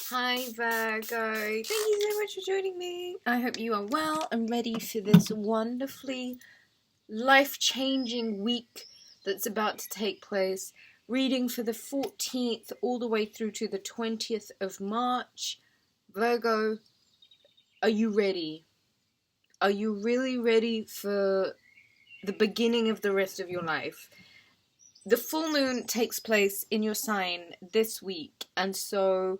Hi Virgo, thank you so much for joining me. I hope you are well and ready for this wonderfully life-changing week that's about to take place. Reading for the 14th all the way through to the 20th of March. Virgo, are you ready? Are you really ready for the beginning of the rest of your life? The full moon takes place in your sign this week, and so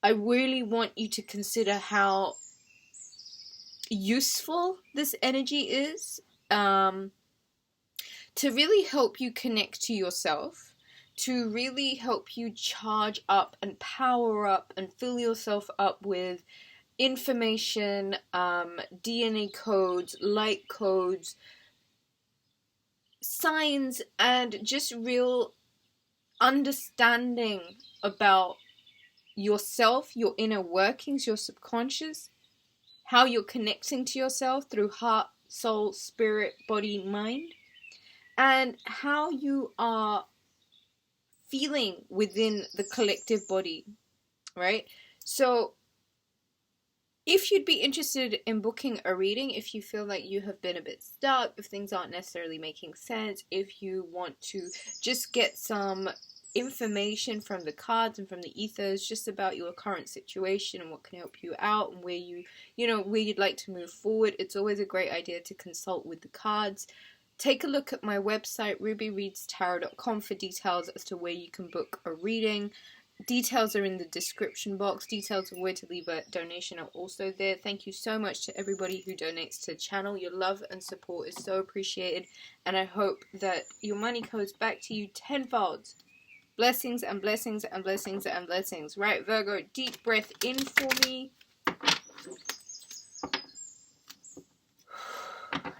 I really want you to consider how useful this energy is to really help you connect to yourself, to really help you charge up and power up and fill yourself up with information, DNA codes, light codes, signs, and just real understanding about yourself, your inner workings, your subconscious, how you're connecting to yourself through heart, soul, spirit, body, mind, and how you are feeling within the collective body, right? So if you'd be interested in booking a reading, if you feel like you have been a bit stuck, if things aren't necessarily making sense, if you want to just get some information from the cards and from the ethers just about your current situation and what can help you out and where where you'd like to move forward, it's always a great idea to consult with the cards. Take a look at my website, rubyreadstarot.com, for details as to where you can book a reading. Details are in the description box. Details of where to leave a donation are also there. Thank you so much to everybody who donates to the channel. Your love and support is so appreciated, and I hope that your money goes back to you tenfold. Blessings and blessings and blessings and blessings. Right, Virgo, deep breath in for me.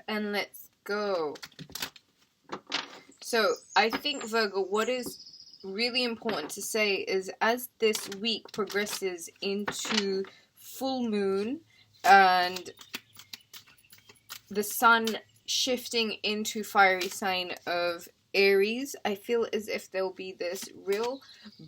And let's go. So, I think, Virgo, what is really important to say is as this week progresses into full moon and the sun shifting into fiery sign of Aries, I feel as if there'll be this real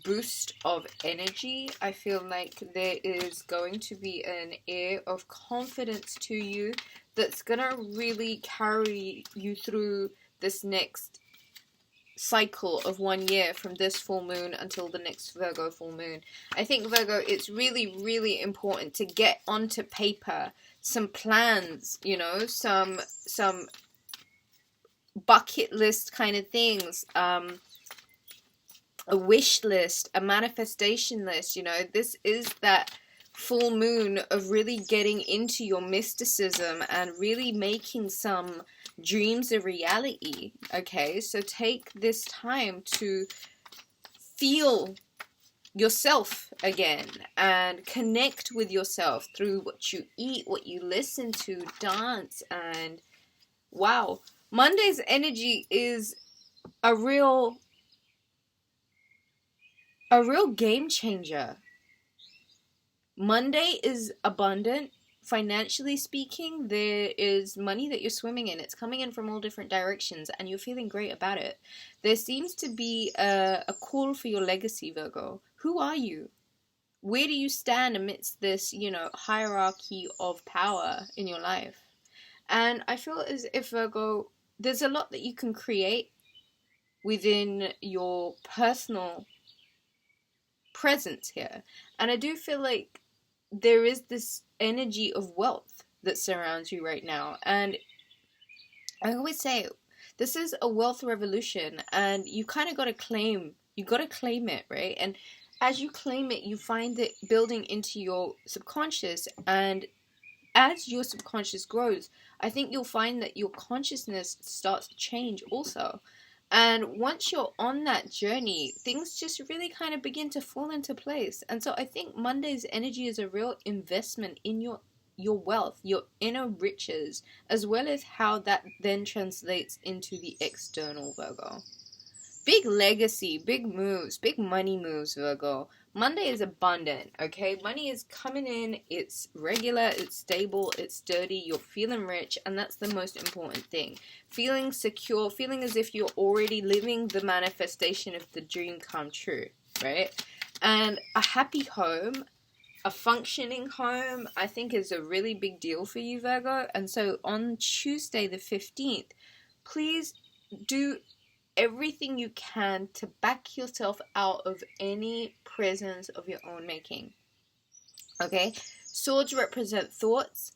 boost of energy. I feel like there is going to be an air of confidence to you that's gonna really carry you through this next cycle of 1 year, from this full moon until the next Virgo full moon. I think, Virgo, it's really, really important to get onto paper some plans, some bucket list kind of things, a wish list, a manifestation list. This is that full moon of really getting into your mysticism and really making some dreams a reality. Okay, so take this time to feel yourself again and connect with yourself through what you eat, what you listen to, dance, and wow, Monday's energy is a real game changer. Monday is abundant. Financially speaking, there is money that you're swimming in. It's coming in from all different directions, and you're feeling great about it. There seems to be a call for your legacy, Virgo. Who are you? Where do you stand amidst this, hierarchy of power in your life? And I feel as if, Virgo, there's a lot that you can create within your personal presence here. And I do feel like there is this energy of wealth that surrounds you right now. And I always say, this is a wealth revolution, and you kind of got to claim it, right? And as you claim it, you find it building into your subconscious, and as your subconscious grows, I think you'll find that your consciousness starts to change also. And once you're on that journey, things just really kind of begin to fall into place. And so I think Monday's energy is a real investment in your wealth, your inner riches, as well as how that then translates into the external, Virgo. Big legacy, big moves, big money moves, Virgo. Monday is abundant, okay? Money is coming in, it's regular, it's stable, it's sturdy, you're feeling rich, and that's the most important thing. Feeling secure, feeling as if you're already living the manifestation of the dream come true, right? And a happy home, a functioning home, I think is a really big deal for you, Virgo. And so on Tuesday the 15th, please do everything you can to back yourself out of any presence of your own making. Okay? Swords represent thoughts.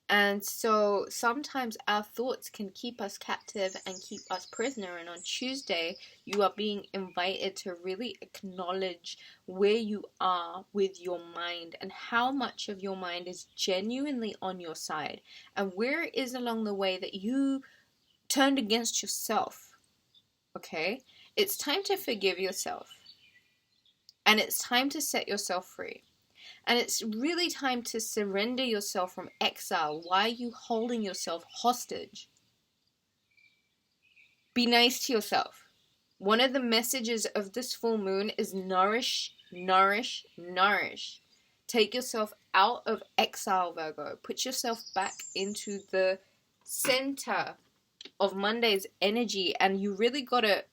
And so sometimes our thoughts can keep us captive and keep us prisoner. And on Tuesday, you are being invited to really acknowledge where you are with your mind and how much of your mind is genuinely on your side, and where it is along the way that you turned against yourself. Okay? It's time to forgive yourself. And it's time to set yourself free. And it's really time to surrender yourself from exile. Why are you holding yourself hostage? Be nice to yourself. One of the messages of this full moon is nourish, nourish, nourish. Take yourself out of exile, Virgo. Put yourself back into the center of Monday's energy. And you really got to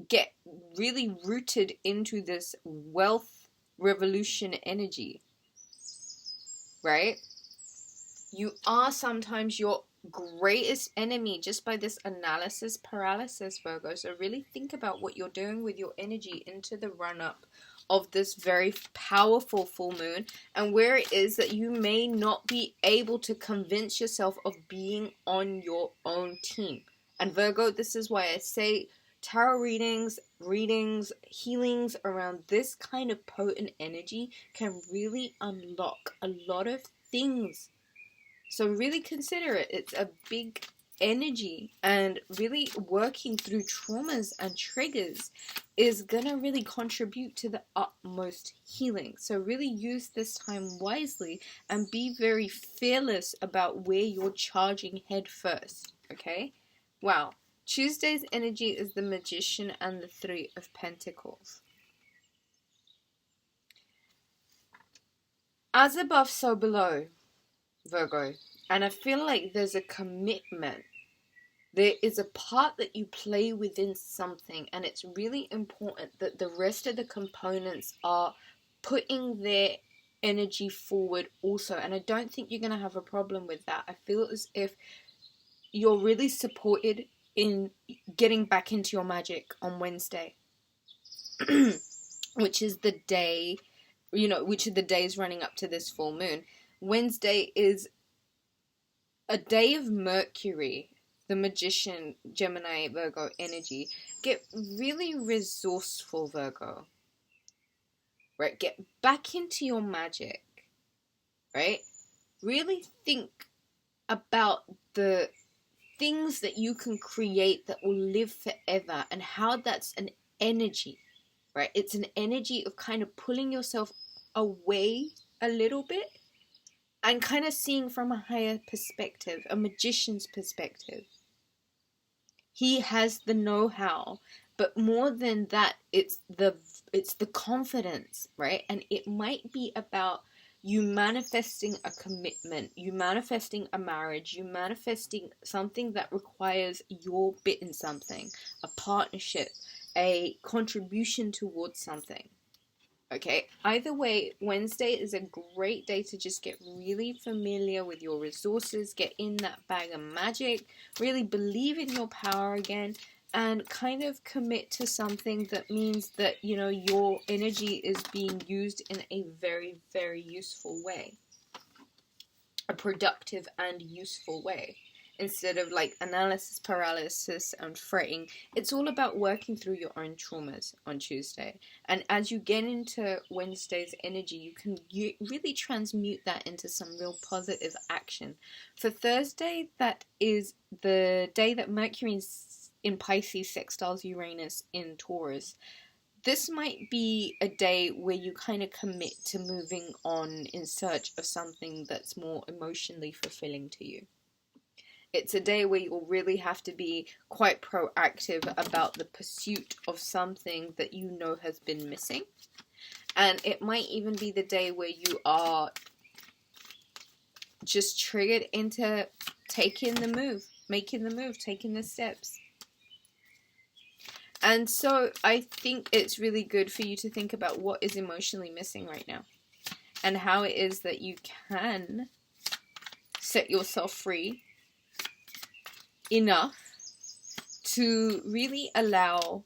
get really rooted into this wealth revolution energy. Right? You are sometimes your greatest enemy just by this analysis paralysis, Virgo. So really think about what you're doing with your energy into the run-up of this very powerful full moon, and where it is that you may not be able to convince yourself of being on your own team. And Virgo, this is why I say tarot readings, healings around this kind of potent energy can really unlock a lot of things. So really consider it. It's a big energy, and really working through traumas and triggers is gonna really contribute to the utmost healing. So really use this time wisely and be very fearless about where you're charging head first. Okay? Wow. Tuesday's energy is the Magician and the Three of Pentacles. As above, so below, Virgo. And I feel like there's a commitment. There is a part that you play within something, and it's really important that the rest of the components are putting their energy forward also. And I don't think you're going to have a problem with that. I feel as if you're really supported in getting back into your magic on Wednesday, which is the day, which are the days running up to this full moon. Wednesday is a day of Mercury, the Magician, Gemini, Virgo energy. Get really resourceful, Virgo. Right? Get back into your magic. Right? Really think about the things that you can create that will live forever, and how that's an energy, right? It's an energy of kind of pulling yourself away a little bit and kind of seeing from a higher perspective, a magician's perspective. He has the know-how, but more than that, it's the confidence, right? And it might be about you manifesting a commitment, you manifesting a marriage, you manifesting something that requires your bit in something, a partnership, a contribution towards something. Okay, either way, Wednesday is a great day to just get really familiar with your resources, get in that bag of magic, really believe in your power again, and kind of commit to something that means that, your energy is being used in a very, very useful way. A productive and useful way. Instead of like analysis paralysis and fretting, it's all about working through your own traumas on Tuesday. And as you get into Wednesday's energy, you can really transmute that into some real positive action. For Thursday, that is the day that Mercury in Pisces sextiles Uranus in Taurus. This might be a day where you kind of commit to moving on in search of something that's more emotionally fulfilling to you. It's a day where you'll really have to be quite proactive about the pursuit of something that you know has been missing. And it might even be the day where you are just triggered into taking the move, making the move, taking the steps. And so I think it's really good for you to think about what is emotionally missing right now and how it is that you can set yourself free enough to really allow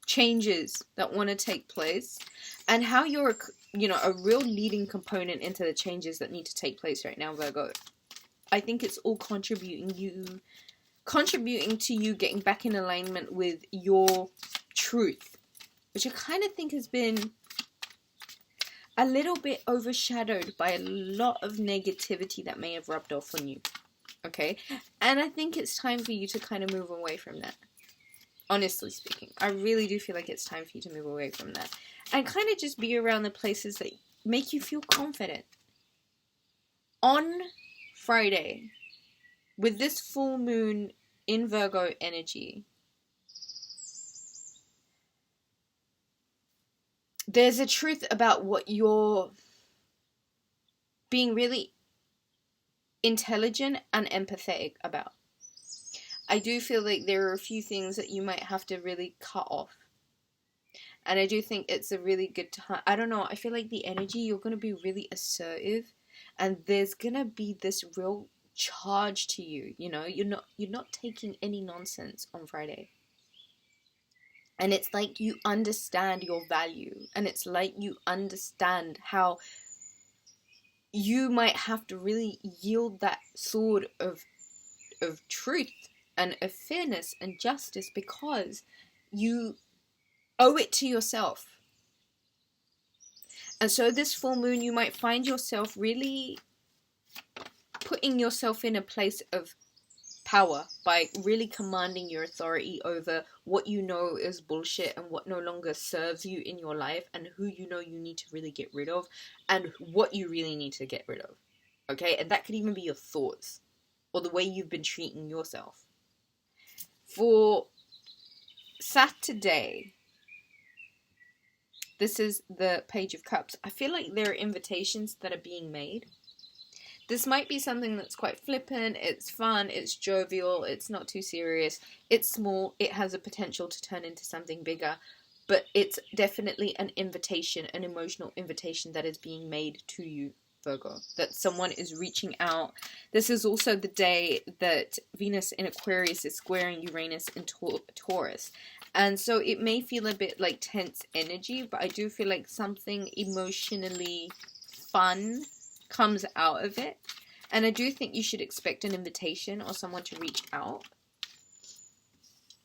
changes that want to take place, and how you're, a real leading component into the changes that need to take place right now, Virgo. I think it's all contributing to you getting back in alignment with your truth, which I kind of think has been a little bit overshadowed by a lot of negativity that may have rubbed off on you. Okay? And I think it's time for you to kind of move away from that. Honestly speaking, I really do feel like it's time for you to move away from that. And kind of just be around the places that make you feel confident. On Friday, with this full moon in Virgo energy, there's a truth about what you're being really intelligent and empathetic about. I do feel like there are a few things that you might have to really cut off. And I do think it's a really good time. I don't know, I feel like the energy, you're going to be really assertive. And there's going to be this real charge to you, You're not taking any nonsense on Friday. And it's like you understand your value. And it's like you understand how you might have to really yield that sword of truth and of fairness and justice, because you owe it to yourself. And so this full moon, you might find yourself really putting yourself in a place of power by really commanding your authority over what you know is bullshit and what no longer serves you in your life, and who you need to really get rid of, and what you really need to get rid of. Okay? And that could even be your thoughts or the way you've been treating yourself. For Saturday, this is the Page of Cups. I feel like there are invitations that are being made. This might be something that's quite flippant, it's fun, it's jovial, it's not too serious, it's small, it has a potential to turn into something bigger, but it's definitely an invitation, an emotional invitation that is being made to you, Virgo, that someone is reaching out. This is also the day that Venus in Aquarius is squaring Uranus in Taurus. And so it may feel a bit like tense energy, but I do feel like something emotionally fun comes out of it. And I do think you should expect an invitation or someone to reach out.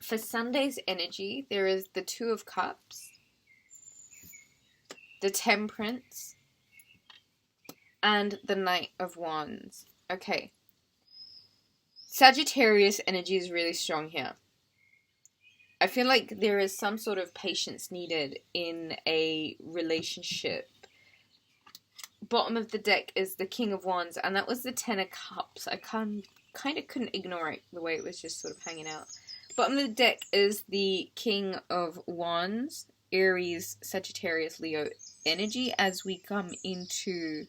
For Sunday's energy, there is the Two of Cups, the Temperance, and the Knight of Wands. Okay. Sagittarius energy is really strong here. I feel like there is some sort of patience needed in a relationship. Bottom of the deck is the King of Wands, and that was the Ten of Cups. I kind of couldn't ignore it, the way it was just sort of hanging out. Bottom of the deck is the King of Wands, Aries, Sagittarius, Leo energy as we come into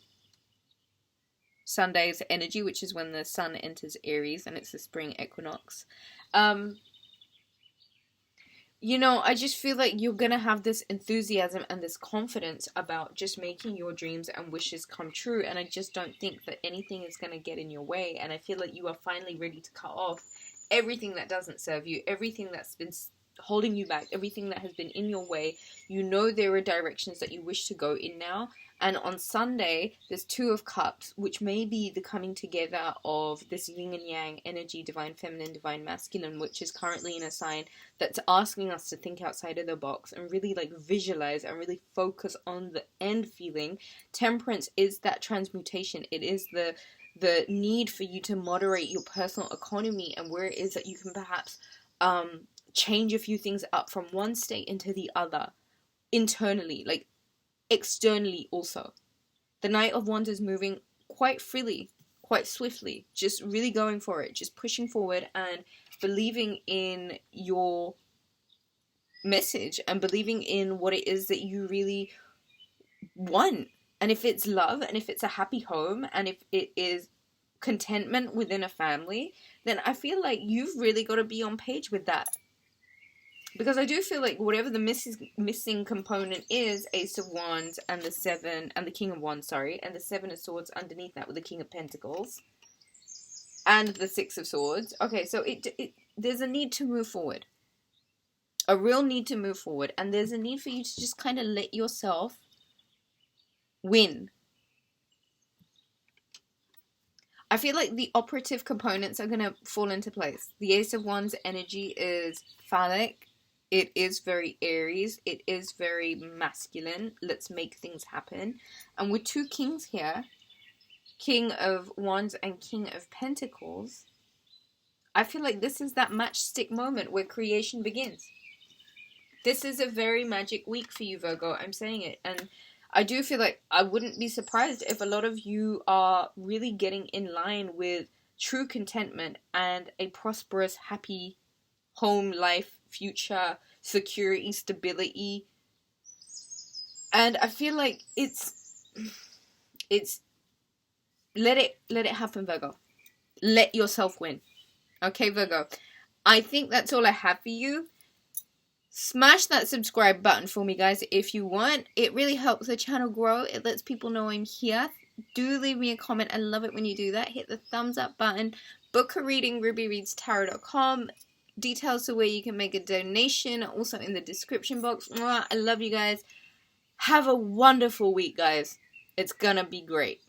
Sunday's energy, which is when the sun enters Aries, and it's the spring equinox. I just feel like you're going to have this enthusiasm and this confidence about just making your dreams and wishes come true. And I just don't think that anything is going to get in your way. And I feel like you are finally ready to cut off everything that doesn't serve you, everything that's been holding you back, everything that has been in your way. There are directions that you wish to go in now. And on Sunday, there's Two of Cups, which may be the coming together of this yin and yang energy, divine feminine, divine masculine, which is currently in a sign that's asking us to think outside of the box and really visualize and really focus on the end feeling. Temperance is that transmutation. It is the need for you to moderate your personal economy, and where it is that you can perhaps change a few things up from one state into the other internally, externally also. The Knight of Wands is moving quite freely, quite swiftly, just really going for it, just pushing forward and believing in your message and believing in what it is that you really want. And if it's love, and if it's a happy home, and if it is contentment within a family, then I feel like you've really got to be on page with that. Because I do feel like whatever the missing component is, Ace of Wands and the Seven, and the King of Wands, sorry, and the Seven of Swords underneath that with the King of Pentacles, and the Six of Swords. Okay, so there's a need to move forward. A real need to move forward. And there's a need for you to just kind of let yourself win. I feel like the operative components are going to fall into place. The Ace of Wands energy is phallic. It is very Aries. It is very masculine. Let's make things happen. And with two kings here, King of Wands and King of Pentacles, I feel like this is that matchstick moment where creation begins. This is a very magic week for you, Virgo. I'm saying it. And I do feel like I wouldn't be surprised if a lot of you are really getting in line with true contentment and a prosperous, happy home life, future, security, stability. And I feel like it's let it happen, Virgo. Let yourself win. Okay, Virgo. I think that's all I have for you. Smash that subscribe button for me, guys, if you want. It really helps the channel grow. It lets people know I'm here. Do leave me a comment. I love it when you do that. Hit the thumbs up button. Book a reading, rubyreadstarot.com. Details to where you can make a donation also in the description box. Mwah, I love you guys. Have a wonderful week, guys. It's gonna be great.